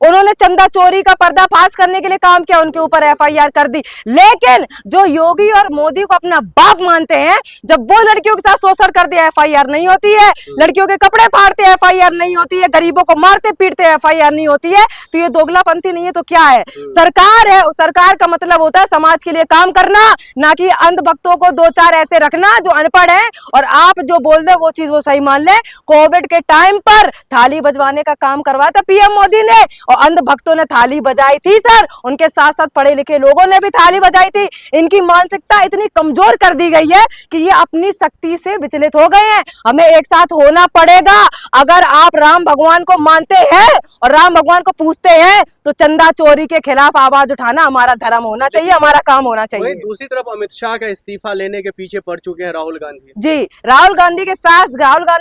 उन्होंने चंदा चोरी का पर्दाफाश करने के लिए काम किया, उनके ऊपर एफआईआर कर दी। लेकिन जो योगी और मोदी को अपना बाप मानते हैं, जब वो लड़कियों के साथ शोषण करते हैं एफआईआर नहीं होती है, लड़कियों के कपड़े फाड़ते हैं एफआईआर नहीं होती है, गरीबों को मारते पीटते एफआईआर नहीं होती है, तो ये दोगलापंथी नहीं है तो क्या है? सरकार है, सरकार का मतलब होता है समाज के लिए काम करना, ना कि अंधभक्तों को दो चार ऐसे रखना जो अनपढ़ है और आप जो बोल दे वो चीज वो सही मान ले। कोविड के टाइम पर थाली बजवाने का काम करवाया था पीएम मोदी ने और अंधभक्तों ने थाली बजाई थी सर, उनके साथ साथ पढ़े लिखे लोगों ने भी थाली बजाई थी। इनकी मानसिकता इतनी कमजोर कर दी गई है कि ये अपनी शक्ति से विचलित हो गए हैं। हमें एक साथ होना पड़ेगा। अगर आप राम भगवान को मानते हैं और राम भगवान को पूछते हैं तो चंदा चोरी के खिलाफ आवाज उठाना हमारा धर्म होना चाहिए, हमारा काम होना चाहिए। दूसरी तरफ अमित शाह का इस्तीफा लेने के पीछे पड़ चुके हैं राहुल गांधी जी। राहुल गांधी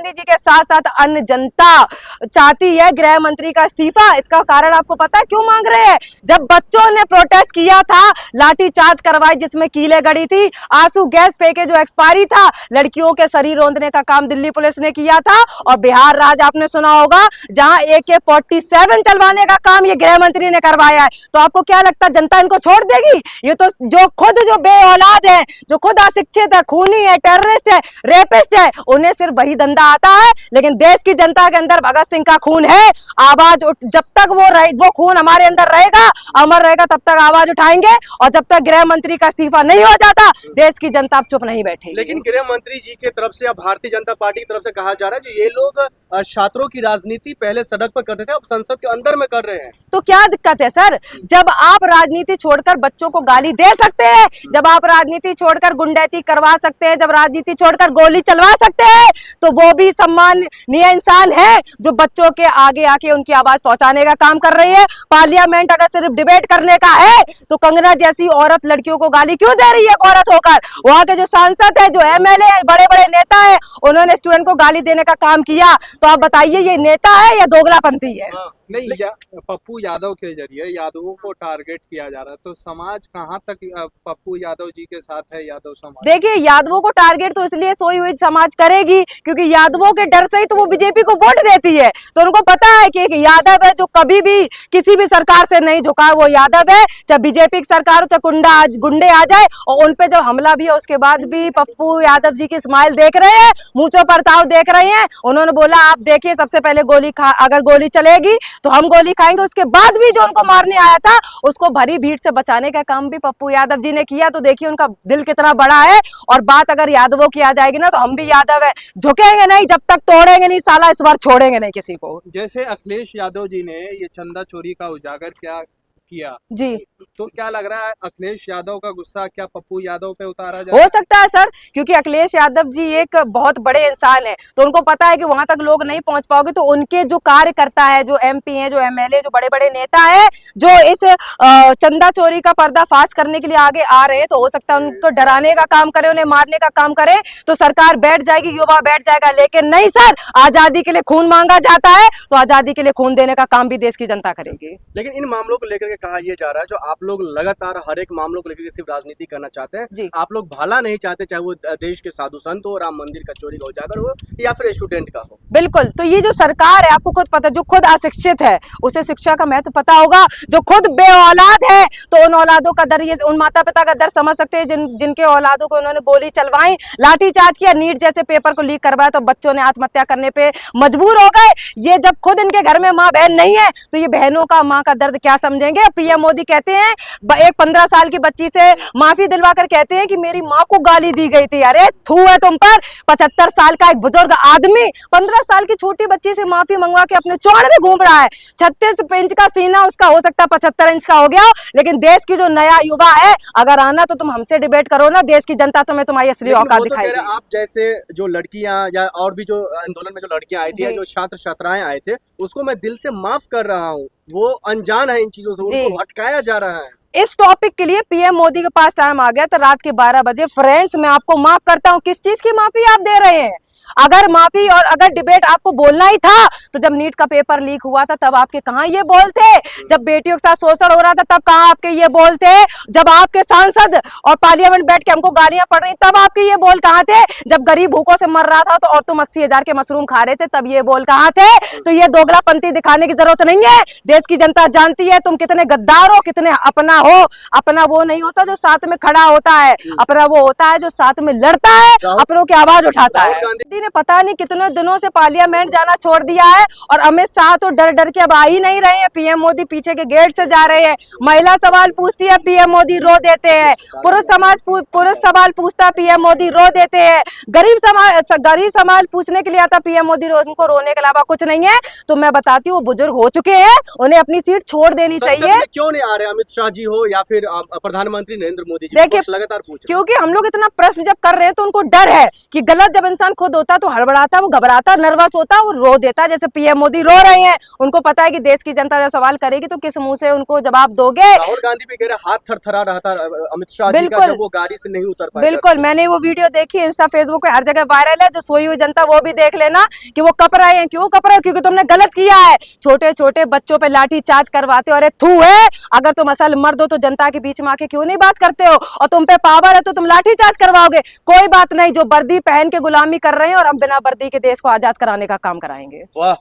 जी के साथ साथ अन्य जनता चाहती है गृह मंत्री का इस्तीफा। इसका कारण आपको पता है क्यों मांग रहे हैं? जब बच्चों ने प्रोटेस्ट किया था, लाठीचार्ज करवाई जिसमें कीलें गड़ी थी, आंसू गैस फेंके जो एक्सपायरी था, लड़कियों के शरीर रौंदने का काम दिल्ली पुलिस ने किया था और बिहार राज्य आपने सुना होगा जहां AK-47 चलवाने का काम ये गृह मंत्री ने करवाया है। तो आपको क्या लगता है जनता इनको छोड़ देगी? ये तो जो खुद जो बे औलाद है, जो खुद अशिक्षित है, खूनी है, टेररिस्ट है, रेपिस्ट है, उन्हें सिर्फ वही धंधा आता है। लेकिन देश की जनता के अंदर भगत सिंह का खून है। आवाज जब तक वो खून हमारे अंदर रहेगा, अमर रहेगा, तब तक आवाज उठाएंगे। और जब तक गृह मंत्री का इस्तीफा नहीं हो जाता, देश की जनता चुप नहीं बैठेगी। लेकिन गृह मंत्री जी की तरफ से, अब भारतीय जनता पार्टी की तरफ से कहा जा रहा है जो ये लोग छात्रों की राजनीति पहले सड़क पर करते थे, अब संसद के अंदर में कर रहे हैं। तो क्या दिक्कत है सर? जब आप राजनीति छोड़कर बच्चों को गाली दे सकते हैं, जब आप राजनीति छोड़कर गुंडैती करवा सकते हैं, जब राजनीति छोड़कर गोली चलवा सकते हैं, तो वो भी सम्माननीय इंसान है जो बच्चों के आगे आके उनकी आवाज पहुंचाने का काम कर रही है। पार्लियामेंट अगर सिर्फ डिबेट करने का है तो कंगना जैसी औरत लड़कियों को गाली क्यों दे रही है औरत होकर? वहां के जो सांसद है, जो MLA है, बड़े बड़े नेता है, उन्होंने स्टूडेंट को गाली देने का काम किया। तो आप बताइए ये नेता है या दोगलापंथी है? नहीं, पप्पू यादव के जरिए यादवों को टारगेट किया जा रहा है, तो समाज कहां तक पप्पू यादव जी के साथ है? यादव समाज देखिए, यादवों को टारगेट तो इसलिए सोई हुई समाज करेगी क्योंकि यादवों के डर से ही तो वो बीजेपी को वोट देती है। तो उनको पता है कि एक यादव है जो कभी भी किसी भी सरकार से नहीं झुका, वो यादव है। चाहे बीजेपी की सरकार हो, चाहे गुंडे आ जाए, और उनपे जब हमला भी है उसके बाद भी पप्पू यादव जी की स्माइल देख रहे हैं, मूंछों पर ताव देख रहे हैं। उन्होंने बोला आप देखिए, सबसे पहले अगर गोली चलेगी तो हम गोली खाएंगे। उसके बाद भी जो उनको मारने आया था उसको भरी भीड़ से बचाने का काम भी पप्पू यादव जी ने किया। तो देखिए उनका दिल कितना बड़ा है। और बात अगर यादवों की आ जाएगी ना, तो हम भी यादव है, झुकेंगे नहीं जब तक तोड़ेंगे नहीं साला, इस बार छोड़ेंगे नहीं किसी को। जैसे अखिलेश यादव जी ने ये चंदा चोरी का उजागर किया जी, तो क्या लग रहा है अखिलेश यादव का गुस्सा क्या पप्पू यादव पे उतारा जाए? हो सकता है सर, क्योंकि अखिलेश यादव जी एक बहुत बड़े इंसान है, तो उनको पता है कि वहां तक लोग नहीं पहुंच पाओगे। तो उनके जो कार्यकर्ता है, जो MP है, जो MLA, जो बड़े बड़े नेता है, जो इस चंदा चोरी का पर्दाफाश करने के लिए आगे आ रहे हैं, तो हो सकता है उनको डराने का काम करे, उन्हें मारने का काम करे, तो सरकार बैठ जाएगी, युवा बैठ जाएगा। लेकिन नहीं सर, आजादी के लिए खून मांगा जाता है तो आजादी के लिए खून देने का काम भी देश की जनता करेगी। लेकिन इन मामलों को लेकर कहा यह जा रहा है जो आप लोग लगातार हर एक मामलों को लेकर सिर्फ राजनीति करना चाहते हैं, आप लोग भला नहीं चाहते, चाहे वो देश के साधु संत हो, राम मंदिर का चोरी का उजागर हो या फिर स्टूडेंट का हो। बिल्कुल। तो ये जो सरकार है, आपको खुद पता है, जो खुद अशिक्षित है उसे शिक्षा का महत्व पता होगा, जो खुद बे औलाद है तो उन औलादों का दर्द, ये उन माता पिता का दर्द समझ सकते हैं जिनके औलादों को उन्होंने गोली चलवाई, लाठीचार्ज किया, नीट जैसे पेपर को लीक करवाया, तो बच्चों ने आत्महत्या करने पे मजबूर हो गए। ये जब खुद इनके घर में माँ बहन नहीं है तो ये बहनों का, माँ का दर्द क्या समझेंगे? पीएम मोदी कहते हैं, एक 15 साल की बच्ची से माफी दिलवाकर कहते हैं कि मेरी माँ को गाली दी गई थी। अरे थू है तुम पर। 75 साल का एक बुजुर्ग आदमी 15 साल की छोटी बच्ची से माफी मंगवा के अपने चौड़ में घूम रहा है। 36 इंच का सीना उसका हो सकता है 75 इंच का हो गया हो। लेकिन देश की जो नया युवा है, अगर आना तो तुम हमसे डिबेट करो ना, देश की जनता तुम्हें तुम्हारी असली औकात दिखाएगी। आप जैसे जो लड़कियां या और भी जो आंदोलन में जो लड़कियां आई थी, जो छात्र छात्राएं आए थे, उसको मैं दिल से माफ कर रहा हूँ। वो अनजान है इन चीजों से, उनको भटकाया जा रहा है। इस टॉपिक के लिए पीएम मोदी के पास टाइम आ गया था रात के 12 बजे। फ्रेंड्स, मैं आपको माफ करता हूं। किस चीज की माफी आप दे रहे हैं? अगर माफी और अगर डिबेट आपको बोलना ही था तो जब नीट का पेपर लीक हुआ था तब आपके कहाँ ये बोल थे? जब बेटियों के साथ शोषण हो रहा था तब कहाँ आपके ये बोल थे? जब आपके सांसद और पार्लियामेंट बैठ के हमको गालियां पड़ रही तब आपके ये बोल कहाँ थे? जब गरीब भूखों से मर रहा था तो और तुम 80,000 के मशरूम खा रहे थे तब ये बोल कहाँ थे? तो ये दोगलापंती दिखाने की जरूरत नहीं है। देश की जनता जानती है तुम कितने गद्दार हो, कितने अपना हो। अपना वो नहीं होता जो साथ में खड़ा होता है, अपना वो होता है जो साथ में लड़ता है, अपनों की आवाज उठाता है। मोदी ने पता नहीं कितने दिनों से पार्लियामेंट जाना छोड़ दिया है और अमित शाह तो डर डर के अब आ ही नहीं रहे हैं। पीएम मोदी पीछे के गेट से जा रहे हैं। महिला सवाल पूछती है, पीएम मोदी रो देते हैं। पुरुष सवाल पूछता है, पीएम मोदी रो देते हैं। गरीब समाज पूछने के लिए आता, पीएम मोदी उनको रोने के अलावा कुछ नहीं है। तो मैं बताती हूँ, वो बुजुर्ग हो चुके हैं, उन्हें अपनी सीट छोड़ देनी चाहिए। क्यों नहीं आ रहे अमित शाह जी हो या फिर प्रधानमंत्री नरेंद्र मोदी जी? देखिए, लगातार पूछ रहे, क्योंकि हम लोग इतना प्रश्न जब कर रहे हैं तो उनको डर है कि गलत जब इंसान खुद होता है तो हड़बड़ाता है, वो घबराता, नर्वस होता है, वो रो देता है। जैसे पीएम मोदी रो रहे हैं, उनको पता है कि देश की जनता जब सवाल करेगी तो किस मुंह से उनको जवाब दोगे। राहुल गांधी भी कह रहे हाथ थरथरा रहा था अमित शाह जी का जब वो गाड़ी से नहीं उतर पाए। बिल्कुल, मैंने वो वीडियो देखी, इंस्टा फेसबुक पे हर जगह वायरल है। जो सोई हुई जनता वो भी देख लेना कि वो कप रहे हैं। क्यों कप रहे हो? क्योंकि तुमने गलत किया है। छोटे छोटे बच्चों पे लाठी चार्ज करवाते हो। अरे थू है, अगर तुम असल मर्द हो तो जनता के बीच में आके क्यों नहीं बात करते हो? और तुम पे पावर है तो तुम लाठी चार्ज करवाओगे। कोई बात नहीं, जो वर्दी पहन के गुलामी कर रहे हैं और हम बिना वर्दी के देश को आजाद कराने का काम कराएंगे। वाह।